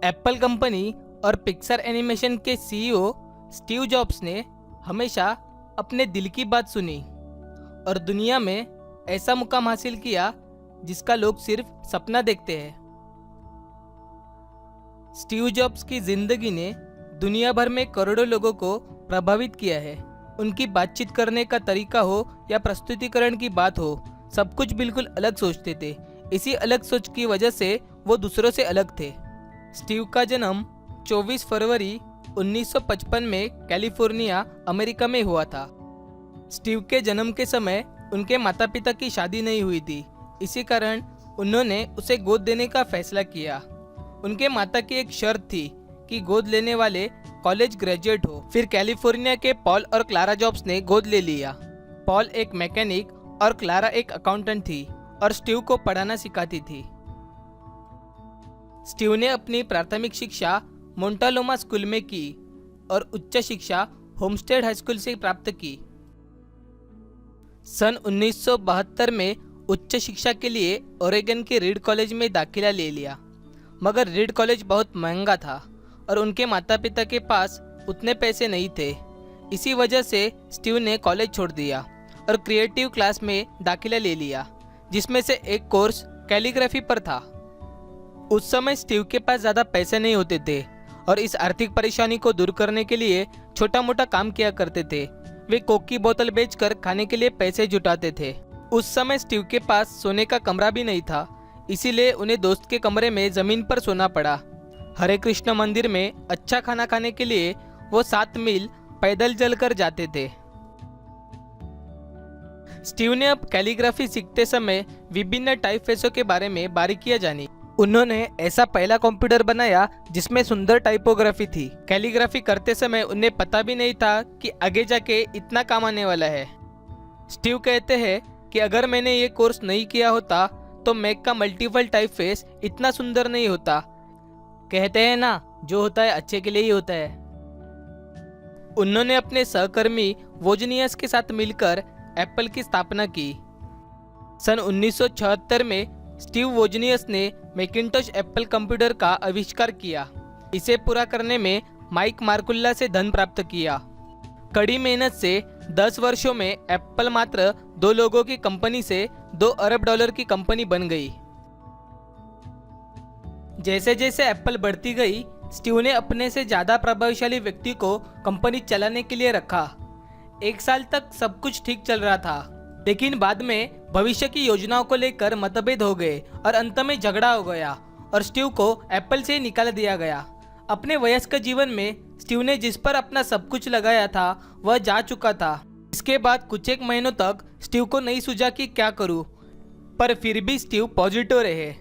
Apple company और Pixar animation के CEO Steve jobs ने हमेशा अपने दिल की बात सुनी और दुनिया में ऐसा मुकाम हासिल किया जिसका लोग सिर्फ सपना देखते हैं। स्टीव जॉब्स की जिंदगी ने दुनिया भर में करोड़ों लोगों को प्रभावित किया है। उनकी बातचीत करने का तरीका हो या प्रस्तुतिकरण की बात हो, सब कुछ बिल्कुल अलग सोचते थे। इसी अलग सोच की वजह से वो दूसरों से अलग थे। स्टीव का जन्म 24 फरवरी 1955 में कैलिफोर्निया, अमेरिका में हुआ था। स्टीव के जन्म के समय उनके माता पिता की शादी नहीं हुई थी, इसी कारण उन्होंने उसे गोद देने का फैसला किया। उनके माता की एक शर्त थी कि गोद लेने वाले कॉलेज ग्रेजुएट हो। फिर कैलिफोर्निया के पॉल और क्लारा जॉब्स ने गोद ले लिया। पॉल एक मैकेनिक और क्लारा एक अकाउंटेंट थी और स्टीव को पढ़ाना सिखाती थी। स्टीव ने अपनी प्राथमिक शिक्षा मोंटालोमा स्कूल में की और उच्च शिक्षा होमस्टेड हाई स्कूल से प्राप्त की। सन 1972 में उच्च शिक्षा के लिए ओरेगन के रीड कॉलेज में दाखिला ले लिया, मगर रीड कॉलेज बहुत महंगा था और उनके माता पिता के पास उतने पैसे नहीं थे। इसी वजह से स्टीव ने कॉलेज छोड़ दिया और क्रिएटिव क्लास में दाखिला ले लिया, जिसमें से एक कोर्स कैलीग्राफी पर था। उस समय स्टीव के पास ज़्यादा पैसे नहीं होते थे और इस आर्थिक परेशानी को दूर करने के लिए छोटा मोटा काम किया करते थे। वे कोक की बोतल बेचकर खाने के लिए पैसे जुटाते थे। उस समय स्टीव के पास सोने का कमरा भी नहीं था, इसीलिए उन्हें दोस्त के कमरे में ज़मीन पर सोना पड़ा। हरे कृष्ण मंदिर में अच्छा खाना खाने के लिए वो 7 मील पैदल चलकर जाते थे। स्टीव ने अब कैलीग्राफी सीखते समय विभिन्न टाइपफेसों के बारे में बारीकियां जानी। उन्होंने ऐसा पहला कंप्यूटर बनाया जिसमें सुंदर टाइपोग्राफी थी। कैलीग्राफी करते समय उन्हें पता भी नहीं था कि आगे जाके इतना काम आने वाला है। स्टीव कहते हैं कि अगर मैंने ये कोर्स नहीं किया होता तो मैक का मल्टीपल टाइपफेस इतना सुंदर नहीं होता। कहते हैं ना, जो होता है अच्छे के लिए ही होता है। उन्होंने अपने सहकर्मी वोजनियस के साथ मिलकर एप्पल की स्थापना की। सन 1976 में स्टीव वोजनियस ने मैकिन्टोश एप्पल कंप्यूटर का आविष्कार किया। इसे पूरा करने में माइक मार्कुल्ला से धन प्राप्त किया। कड़ी मेहनत से 10 वर्षों में एप्पल मात्र 2 लोगों की कंपनी से $2 अरब की कंपनी बन गई। जैसे जैसे एप्पल बढ़ती गई, स्टीव ने अपने से ज़्यादा प्रभावशाली व्यक्ति को कंपनी चलाने के लिए रखा। 1 साल तक सब कुछ ठीक चल रहा था, लेकिन बाद में भविष्य की योजनाओं को लेकर मतभेद हो गए और अंत में झगड़ा हो गया और स्टीव को एप्पल से निकाल दिया गया। अपने वयस्क जीवन में स्टीव ने जिस पर अपना सब कुछ लगाया था वह जा चुका था। इसके बाद कुछ एक महीनों तक स्टीव को नहीं सूझा कि क्या करूं, पर फिर भी स्टीव पॉजिटिव रहे।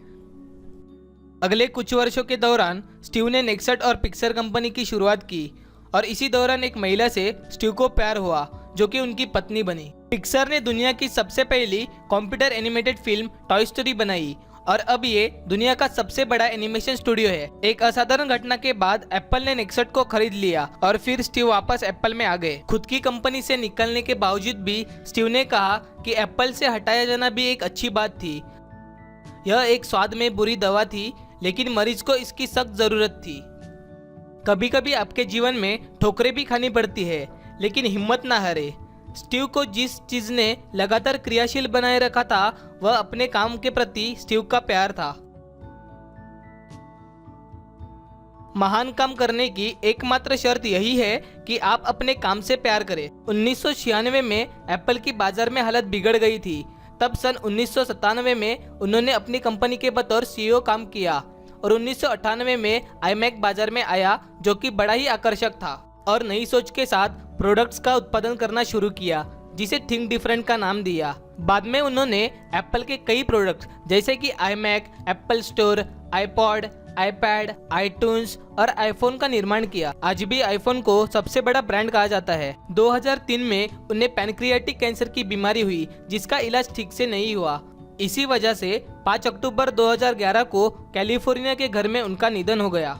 अगले कुछ वर्षों के दौरान स्टीव ने नेक्सट और पिक्सर कंपनी की शुरुआत की और इसी दौरान एक महिला से स्टीव को प्यार हुआ जो कि उनकी पत्नी बनी। पिक्सर ने दुनिया की सबसे पहली computer animated film toy story बनाई और अब ये दुनिया का सबसे बड़ा एनिमेशन स्टूडियो है। एक असाधारण घटना के बाद एप्पल ने नेक्सट को खरीद लिया और फिर स्टीव वापस एप्पल में आ गए। खुद की कंपनी से निकलने के बावजूद भी स्टीव ने कहा कि एप्पल से हटाया जाना भी एक अच्छी बात थी। यह एक स्वाद में बुरी दवा थी, लेकिन मरीज को इसकी सख्त जरूरत थी। कभी कभी आपके जीवन में ठोकरें भी खानी पड़ती है, लेकिन हिम्मत ना हारे। स्टीव को जिस चीज ने लगातार क्रियाशील बनाए रखा था वह अपने काम के प्रति स्टीव का प्यार था। महान काम करने की एकमात्र शर्त यही है कि आप अपने काम से प्यार करें। 1996 में एप्पल की बाजार में हालत बिगड़ गई थी। तब सन 1997 में उन्होंने अपनी कंपनी के बतौर सीईओ काम किया और 1998 में आईमैक बाजार में आया, जो कि बड़ा ही आकर्षक था और नई सोच के साथ प्रोडक्ट्स का उत्पादन करना शुरू किया, जिसे थिंक डिफरेंट का नाम दिया। बाद में उन्होंने एप्पल के कई प्रोडक्ट्स जैसे कि iMac, Apple store, iPod, iPad, iTunes और आईफोन का निर्माण किया। आज भी आईफोन को सबसे बड़ा ब्रांड कहा जाता है। 2003 में उन्हें पैनक्रियाटिक कैंसर की बीमारी हुई, जिसका इलाज ठीक से नहीं हुआ। इसी वजह से 5 अक्टूबर 2011 को कैलिफोर्निया के घर में उनका निधन हो गया।